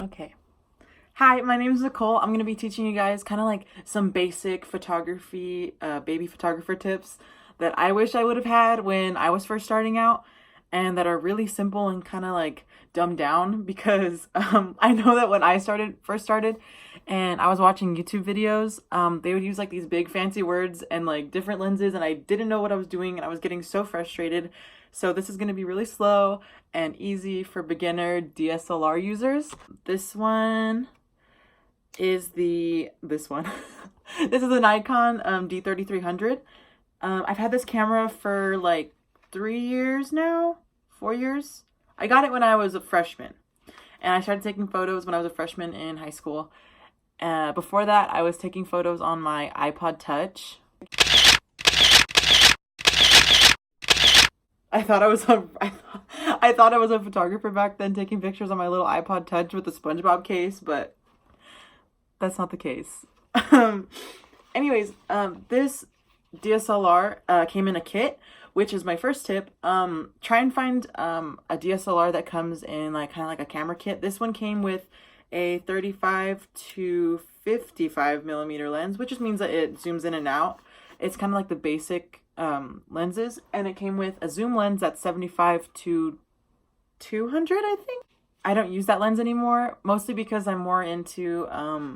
Okay. Hi, my name is Nicole. I'm going to be teaching you guys kind of like some basic photography, baby photographer tips that I wish I would have had when I was first starting out and that are really simple and kind of like dumbed down because I know that when I first started and I was watching YouTube videos, they would use like these big fancy words and like different lenses and I didn't know what I was doing and I was getting so frustrated. So this is going to be really slow and easy for beginner DSLR users. This one is this one. This is a Nikon D3300. I've had this camera for like 3 years now, 4 years. I got it when I was a freshman, and I started taking photos when I was a freshman in high school. Before that, I was taking photos on my iPod Touch. I thought I was a photographer back then, taking pictures on my little iPod Touch with the SpongeBob case, but that's not the case. Anyways, this DSLR came in a kit, which is my first tip. Try and find a DSLR that comes in like kind of like a camera kit. This one came with a 35 to 55 millimeter lens, which just means that it zooms in and out. It's kind of like the basic lenses, and it came with a zoom lens that's 75 to 200, I think. I don't use that lens anymore, mostly because I'm more into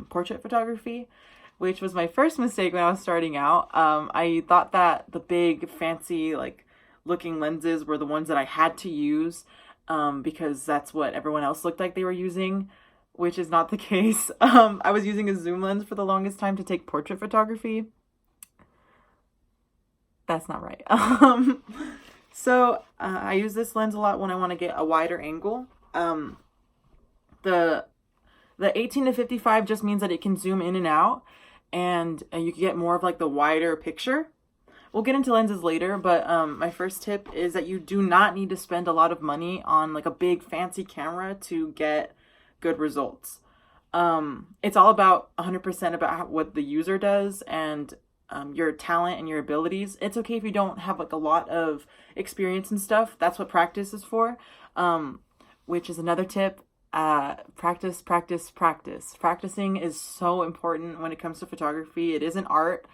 portrait photography, which was my first mistake when I was starting out. I thought that the big, fancy, like, looking lenses were the ones that I had to use because that's what everyone else looked like they were using, which is not the case. I was using a zoom lens for the longest time to take portrait photography. That's not right. So I use this lens a lot when I want to get a wider angle. The 18 to 55 just means that it can zoom in and out, and you can get more of like the wider picture. We'll get into lenses later, but my first tip is that you do not need to spend a lot of money on like a big fancy camera to get good results. It's all about 100% about what the user does and your talent and your abilities. It's okay if you don't have like a lot of experience and stuff. That's what practice is for, which is another tip. Practice, practice, practice. Practicing is so important when it comes to photography. It is an art.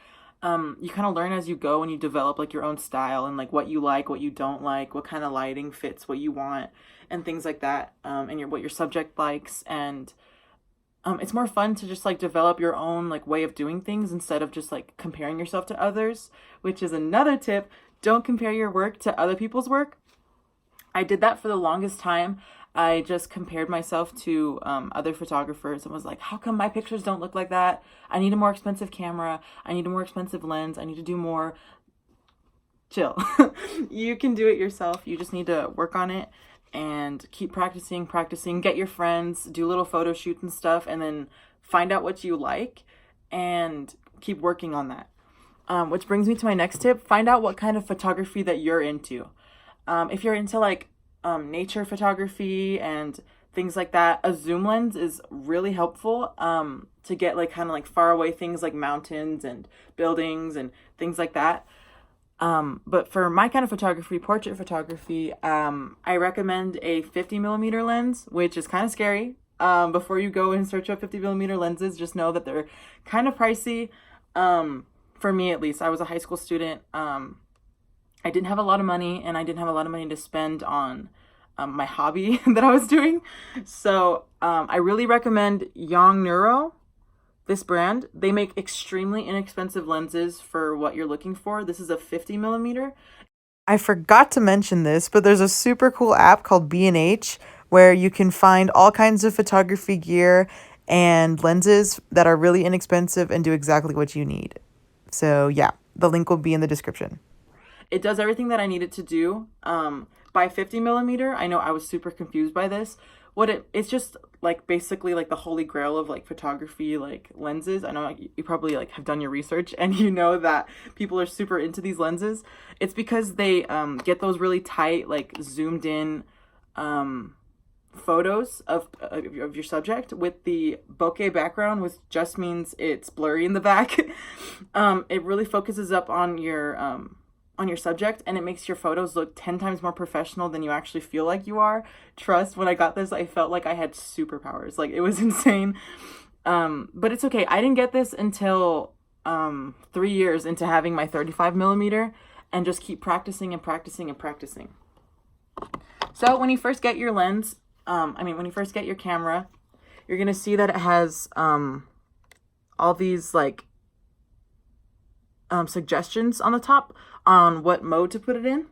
You kind of learn as you go and you develop like your own style and like what you like, what you don't like, what kind of lighting fits what you want and things like that. And what your subject likes, and it's more fun to just like develop your own like way of doing things instead of just like comparing yourself to others, which is another tip. Don't compare your work to other people's work. I did that for the longest time. I just compared myself to other photographers and was like, how come my pictures don't look like that? I need a more expensive camera. I need a more expensive lens. I need to do more. Chill. You can do it yourself. You just need to work on it and keep practicing, get your friends, do little photo shoots and stuff, and then find out what you like and keep working on that. Which brings me to my next tip. Find out what kind of photography that you're into. If you're into like nature photography and things like that, a zoom lens is really helpful to get like kind of like far away things like mountains and buildings and things like that. But for my kind of photography, portrait photography, I recommend a 50 millimeter lens, which is kind of scary. Before you go and search up 50 millimeter lenses, just know that they're kind of pricey. For me, at least, I was a high school student. I didn't have a lot of money, and I didn't have a lot of money to spend on my hobby that I was doing. So I really recommend Yongnuo. This brand, they make extremely inexpensive lenses for what you're looking for. This is a 50 millimeter. I forgot to mention this, but there's a super cool app called B&H where you can find all kinds of photography gear and lenses that are really inexpensive and do exactly what you need. So yeah, the link will be in the description. It does everything that I need it to do. By 50 millimeter, I know I was super confused by this. It's just like basically like the holy grail of like photography like lenses. I know like, you probably like have done your research and you know that people are super into these lenses. It's because they get those really tight like zoomed in photos of your subject with the bokeh background, which just means it's blurry in the back. It really focuses up on your on your subject, and it makes your photos look 10 times more professional than you actually feel like you are. Trust, when I got this, I felt like I had superpowers. Like, it was insane. But it's okay. I didn't get this until 3 years into having my 35 millimeter, and just keep practicing and practicing and practicing. So when you first get your lens, when you first get your camera, you're gonna see that it has all these like suggestions on the top on what mode to put it in.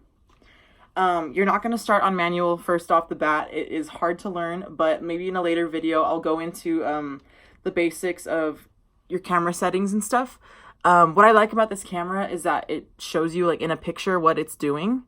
You're not going to start on manual first off the bat. It is hard to learn, but maybe in a later video I'll go into the basics of your camera settings and stuff. What I like about this camera is that it shows you like in a picture what it's doing,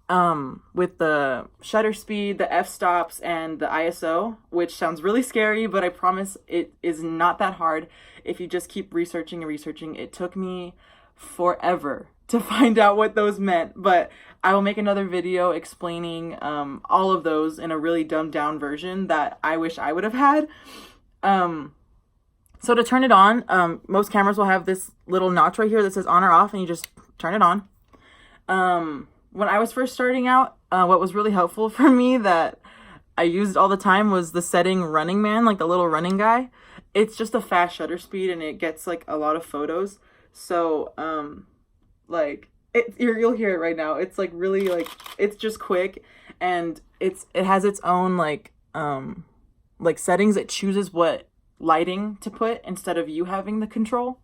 with the shutter speed, the f-stops, and the ISO, which sounds really scary, but I promise it is not that hard if you just keep researching and researching. It took me forever to find out what those meant, but I will make another video explaining all of those in a really dumbed down version that I wish I would have had. So to turn it on, most cameras will have this little notch right here that says on or off, and you just turn it on. When I was first starting out, what was really helpful for me that I used all the time was the setting Running Man, like the little running guy. It's just a fast shutter speed, and it gets like a lot of photos. So, you'll hear it right now. It's like really like, it's just quick, and it has its own like settings. It chooses what lighting to put instead of you having the control,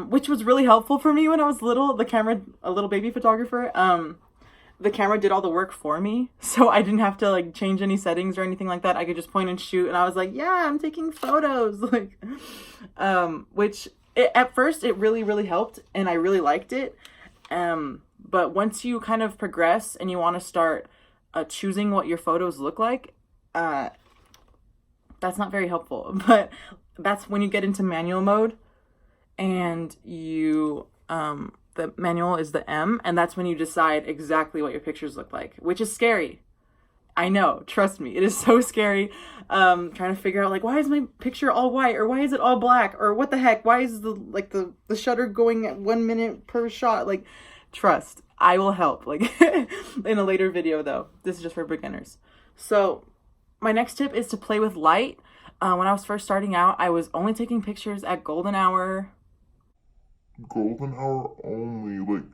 which was really helpful for me when I was little. A little baby photographer. The camera did all the work for me, so I didn't have to like change any settings or anything like that. I could just point and shoot, and I was like, yeah, I'm taking photos. At first it really, really helped, and I really liked it. But once you kind of progress and you want to start choosing what your photos look like, that's not very helpful. But that's when you get into manual mode, and you the manual is the M, and that's when you decide exactly what your pictures look like, which is scary. I know, trust me, it is so scary. Trying to figure out like, why is my picture all white, or why is it all black, or what the heck, why is the shutter going at 1 minute per shot? Like, trust, I will help like in a later video though. This is just for beginners. So my next tip is to play with light. When I was first starting out, I was only taking pictures at golden hour. Golden hour only, like...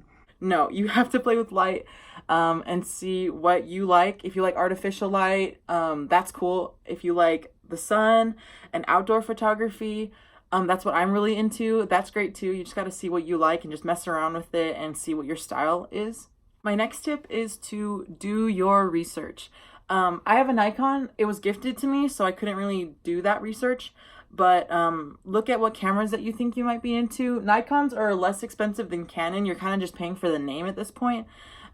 No, you have to play with light and see what you like. If you like artificial light, that's cool. If you like the sun and outdoor photography, that's what I'm really into. That's great too. You just got to see what you like and just mess around with it and see what your style is. My next tip is to do your research. I have a Nikon. It was gifted to me, so I couldn't really do that research. But look at what cameras that you think you might be into. Nikons are less expensive than Canon. You're kind of just paying for the name at this point.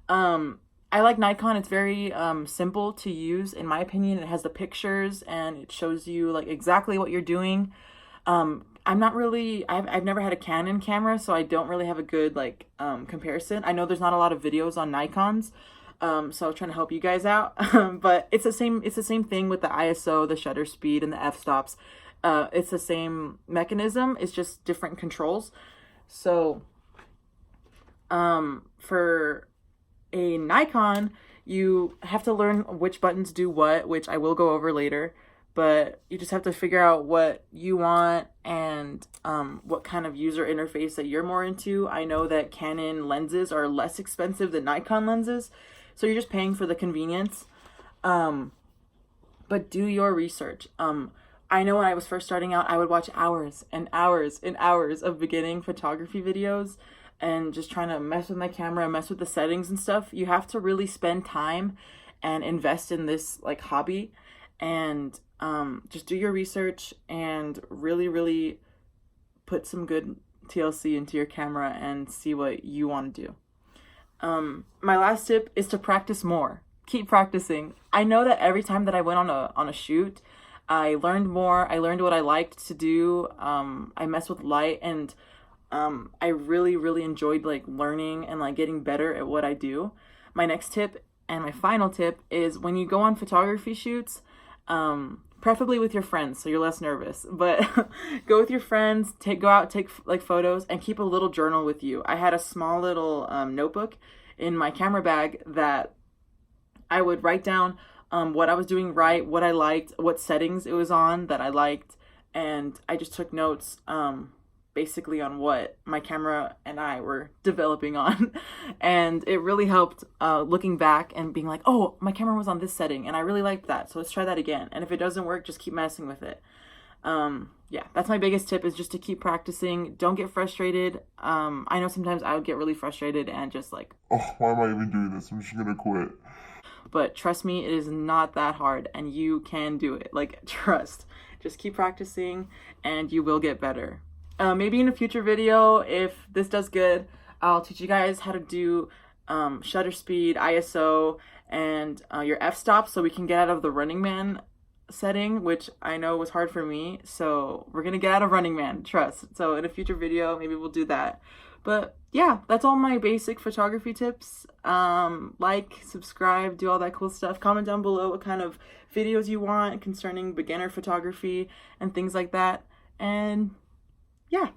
I like Nikon. It's very simple to use, in my opinion. It has the pictures, and it shows you like exactly what you're doing. I've never had a Canon camera, so I don't really have a good like comparison. I know there's not a lot of videos on Nikons. So I was trying to help you guys out. But it's the same thing with the ISO, the shutter speed, and the f-stops. It's the same mechanism. It's just different controls. So for a Nikon, you have to learn which buttons do what, which I will go over later. But you just have to figure out what you want and what kind of user interface that you're more into. I know that Canon lenses are less expensive than Nikon lenses, so you're just paying for the convenience. But do your research. I know when I was first starting out, I would watch hours and hours and hours of beginning photography videos and just trying to mess with my camera, mess with the settings and stuff. You have to really spend time and invest in this like hobby, and just do your research and really, really put some good TLC into your camera and see what you want to do. My last tip is to practice more. Keep practicing. I know that every time that I went on a shoot, I learned more. I learned what I liked to do. I messed with light, and I really, really enjoyed like learning and like getting better at what I do. My next tip and my final tip is when you go on photography shoots, preferably with your friends so you're less nervous. But go with your friends, go out, take like photos, and keep a little journal with you. I had a small little notebook in my camera bag that I would write down what I was doing right, what I liked, what settings it was on that I liked, and I just took notes basically on what my camera and I were developing on. And it really helped looking back and being like, oh, my camera was on this setting and I really liked that, so let's try that again. And if it doesn't work, just keep messing with it. Yeah, that's my biggest tip, is just to keep practicing. Don't get frustrated. I know sometimes I would get really frustrated and just like, Oh, why am I even doing this? I'm just gonna quit. but trust me, it is not that hard and you can do it. Like, trust. Just keep practicing and you will get better. Maybe in a future video, if this does good, I'll teach you guys how to do shutter speed, ISO, and your f-stop, so we can get out of the Running Man setting, which I know was hard for me. So we're gonna get out of Running Man, trust. So in a future video, maybe we'll do that. But yeah, that's all my basic photography tips. Like, subscribe, do all that cool stuff. Comment down below what kind of videos you want concerning beginner photography and things like that. And yeah.